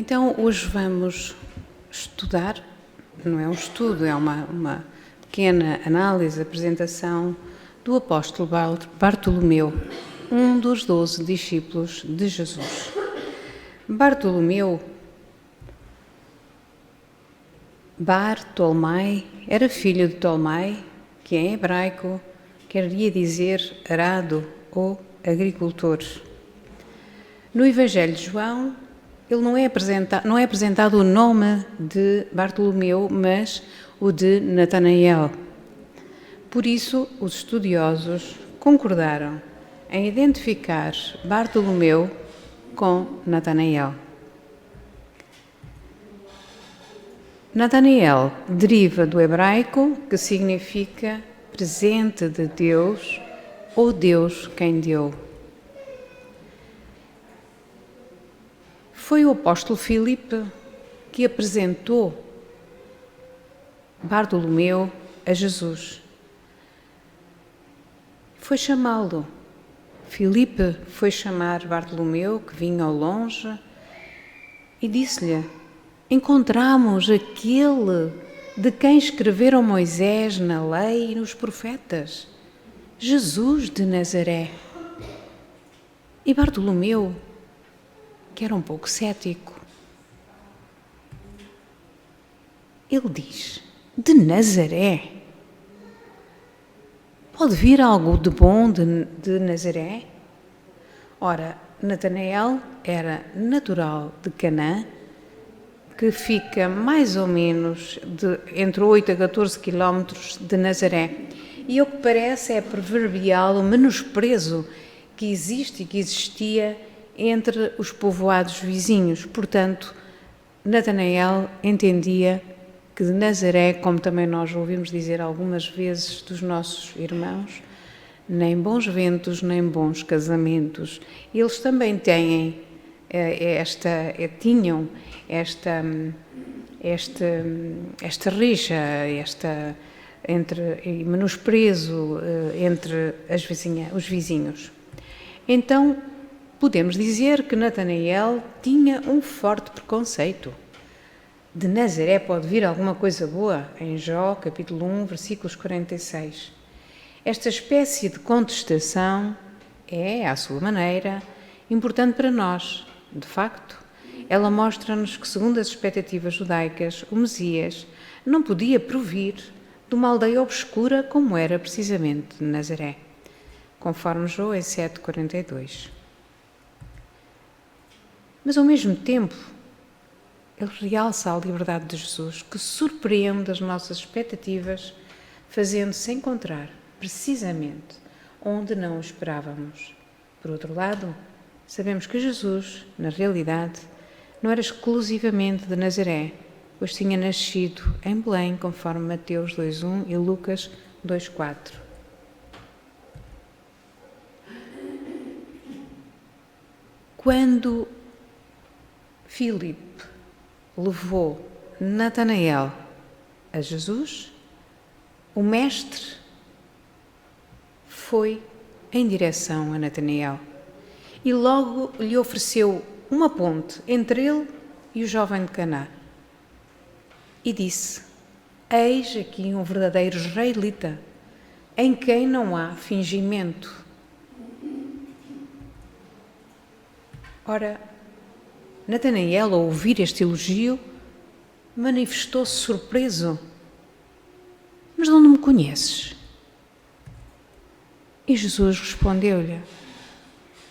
Então, hoje vamos estudar, não é um estudo, é uma pequena análise, apresentação do apóstolo Bartolomeu, um dos 12 discípulos de Jesus. Bartolomeu, Bar-Tolmai, era filho de Tolmai, que em hebraico queria dizer arado ou agricultor. No Evangelho de João, ele não é apresentado o nome de Bartolomeu, mas o de Natanael. Por isso, os estudiosos concordaram em identificar Bartolomeu com Natanael. Natanael deriva do hebraico, que significa presente de Deus ou Deus quem deu. Foi o apóstolo Filipe que apresentou Bartolomeu a Jesus. Foi chamá-lo. Filipe foi chamar Bartolomeu, que vinha ao longe, e disse-lhe: encontramos aquele de quem escreveram Moisés na lei e nos profetas, Jesus de Nazaré. E Bartolomeu, que era um pouco cético, ele diz: de Nazaré? Pode vir algo de bom de Nazaré? Ora, Natanael era natural de Canaã, que fica mais ou menos entre 8 a 14 quilómetros de Nazaré. E o que parece é proverbial o menosprezo que existe e que existia entre os povoados vizinhos. Portanto, Natanael entendia que de Nazaré, como também nós ouvimos dizer algumas vezes dos nossos irmãos, nem bons ventos, nem bons casamentos. Eles também tinham esta rixa, e menosprezo entre os vizinhos. Então, podemos dizer que Natanael tinha um forte preconceito. De Nazaré pode vir alguma coisa boa, em Jó, capítulo 1, versículos 46. Esta espécie de contestação é, à sua maneira, importante para nós. De facto, ela mostra-nos que, segundo as expectativas judaicas, o Messias não podia provir de uma aldeia obscura como era precisamente Nazaré, conforme Jó 7,42. Mas, ao mesmo tempo, ele realça a liberdade de Jesus, que surpreende as nossas expectativas, fazendo-se encontrar precisamente onde não o esperávamos. Por outro lado, sabemos que Jesus, na realidade, não era exclusivamente de Nazaré, pois tinha nascido em Belém, conforme Mateus 2,1 e Lucas 2,4. Quando Filipe levou Natanael a Jesus, o mestre foi em direção a Natanael e logo lhe ofereceu uma ponte entre ele e o jovem de Caná e disse: eis aqui um verdadeiro israelita, em quem não há fingimento. Ora, Natanael, ao ouvir este elogio, manifestou-se surpreso. Mas de onde me conheces? E Jesus respondeu-lhe: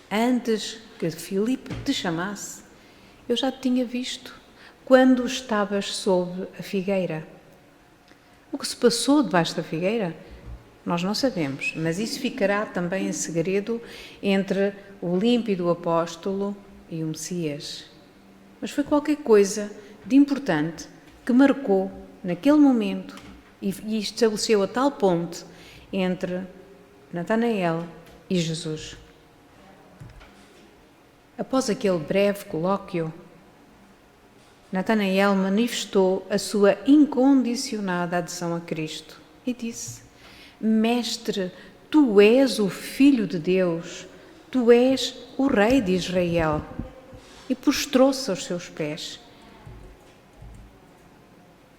antes que Filipe te chamasse, eu já te tinha visto, quando estavas sob a figueira. O que se passou debaixo da figueira, nós não sabemos, mas isso ficará também em segredo entre o límpido apóstolo e o Messias. Mas foi qualquer coisa de importante que marcou naquele momento e estabeleceu a tal ponte entre Natanael e Jesus. Após aquele breve colóquio, Natanael manifestou a sua incondicionada adesão a Cristo e disse: Mestre, tu és o Filho de Deus, tu és o Rei de Israel. e prostrou-se aos seus pés.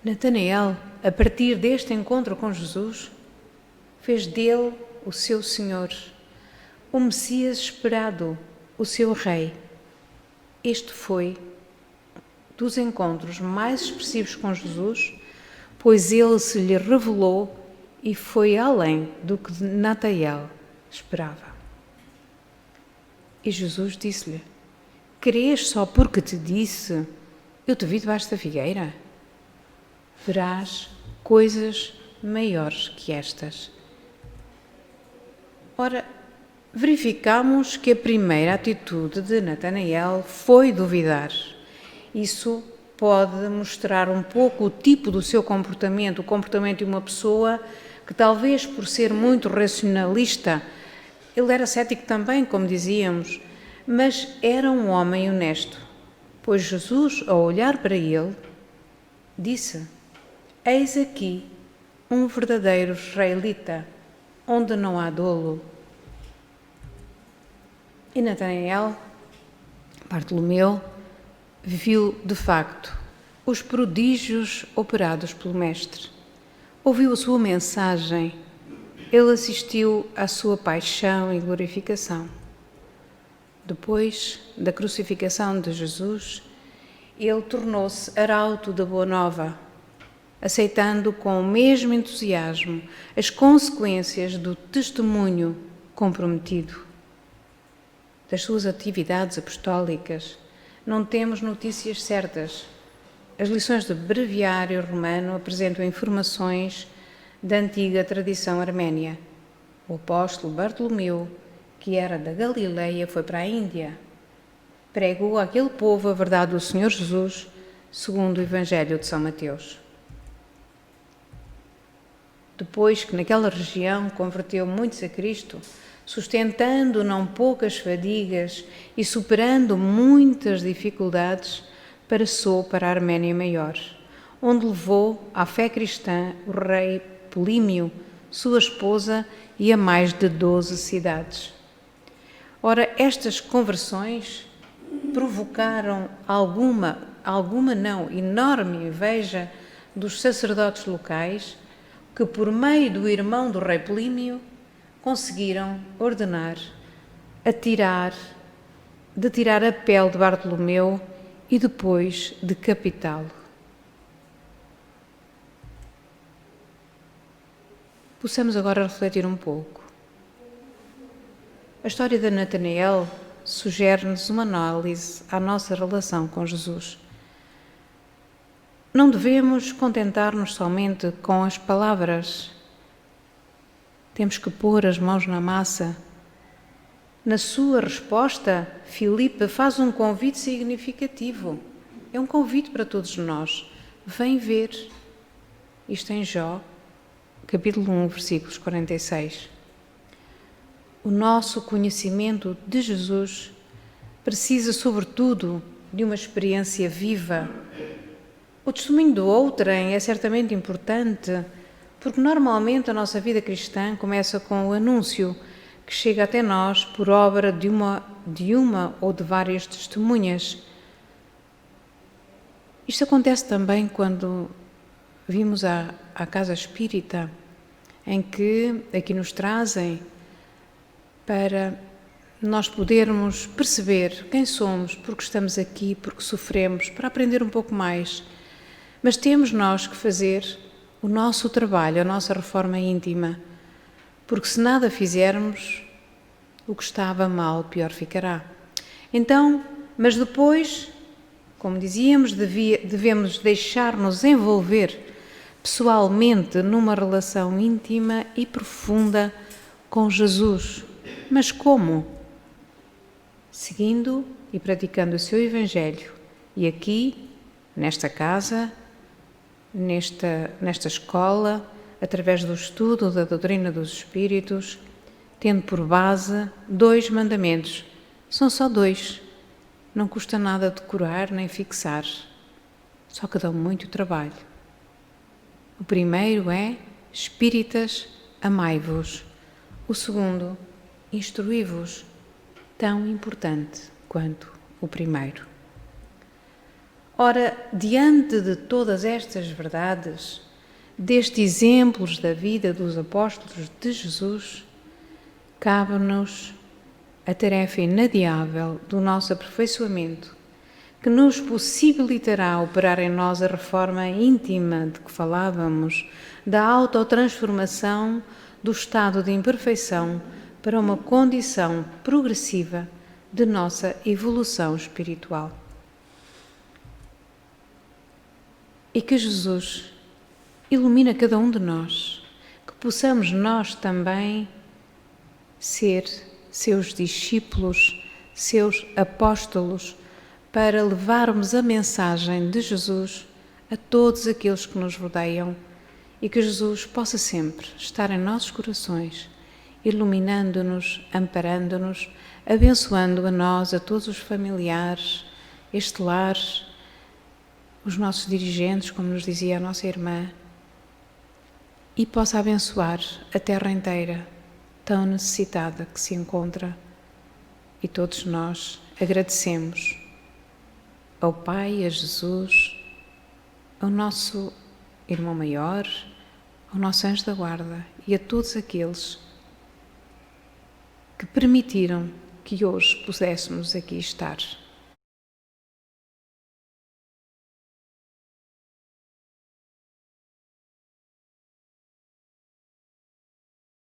Natanael, a partir deste encontro com Jesus, fez dele o seu Senhor, o Messias esperado, o seu Rei. Este foi dos encontros mais expressivos com Jesus, pois ele se lhe revelou e foi além do que Natanael esperava. E Jesus disse-lhe: crês só porque te disse, eu te vi debaixo da figueira? Verás coisas maiores que estas. Ora, verificamos que a primeira atitude de Natanael foi duvidar. Isso pode mostrar um pouco o tipo do seu comportamento, o comportamento de uma pessoa que talvez por ser muito racionalista, ele era cético também, como dizíamos, mas era um homem honesto, pois Jesus, ao olhar para ele, disse: eis aqui um verdadeiro israelita, onde não há dolo. E Natanael, Bartolomeu, viu de facto os prodígios operados pelo Mestre. Ouviu a sua mensagem, ele assistiu à sua paixão e glorificação. Depois da crucificação de Jesus, ele tornou-se arauto da Boa Nova, aceitando com o mesmo entusiasmo as consequências do testemunho comprometido. Das suas atividades apostólicas, não temos notícias certas. As lições do breviário romano apresentam informações da antiga tradição arménia. O apóstolo Bartolomeu, que era da Galileia, foi para a Índia. Pregou àquele povo a verdade do Senhor Jesus, segundo o Evangelho de São Mateus. Depois que naquela região converteu muitos a Cristo, sustentando não poucas fadigas e superando muitas dificuldades, passou para a Arménia Maior, onde levou à fé cristã o rei Polímio, sua esposa, e a mais de 12 cidades. Ora, estas conversões provocaram enorme inveja dos sacerdotes locais, que por meio do irmão do rei Polímio conseguiram ordenar de tirar a pele de Bartolomeu e depois decapitá-lo. Possamos agora refletir um pouco. A história de Natanael sugere-nos uma análise à nossa relação com Jesus. Não devemos contentar-nos somente com as palavras. Temos que pôr as mãos na massa. Na sua resposta, Filipe faz um convite significativo. É um convite para todos nós. Vem ver. Isto em Jó, capítulo 1, versículos 46. O nosso conhecimento de Jesus precisa, sobretudo, de uma experiência viva. O testemunho do outrem é certamente importante, porque normalmente a nossa vida cristã começa com o anúncio que chega até nós por obra de uma ou de várias testemunhas. Isto acontece também quando vimos a Casa Espírita, em que aqui nos trazem para nós podermos perceber quem somos, porque estamos aqui, porque sofremos, para aprender um pouco mais. Mas temos nós que fazer o nosso trabalho, a nossa reforma íntima, porque se nada fizermos, o que estava mal, pior ficará. Então, mas depois, como dizíamos, devemos deixar-nos envolver pessoalmente numa relação íntima e profunda com Jesus. Mas como? Seguindo e praticando o seu Evangelho. E aqui, nesta casa, nesta escola, através do estudo da doutrina dos Espíritos, tendo por base 2 mandamentos. São só 2. Não custa nada decorar nem fixar. Só que dão muito trabalho. O primeiro é: espíritas, amai-vos. O segundo: instruí-vos, tão importante quanto o primeiro. Ora, diante de todas estas verdades, destes exemplos da vida dos apóstolos de Jesus, cabe-nos a tarefa inadiável do nosso aperfeiçoamento, que nos possibilitará operar em nós a reforma íntima de que falávamos, da autotransformação do estado de imperfeição para uma condição progressiva de nossa evolução espiritual. E que Jesus ilumine cada um de nós, que possamos nós também ser seus discípulos, seus apóstolos, para levarmos a mensagem de Jesus a todos aqueles que nos rodeiam e que Jesus possa sempre estar em nossos corações, iluminando-nos, amparando-nos, abençoando a nós, a todos os familiares, este lar, os nossos dirigentes, como nos dizia a nossa irmã, e possa abençoar a terra inteira, tão necessitada que se encontra. E todos nós agradecemos ao Pai, a Jesus, ao nosso irmão maior, ao nosso anjo da guarda e a todos aqueles que permitiram que hoje pudéssemos aqui estar.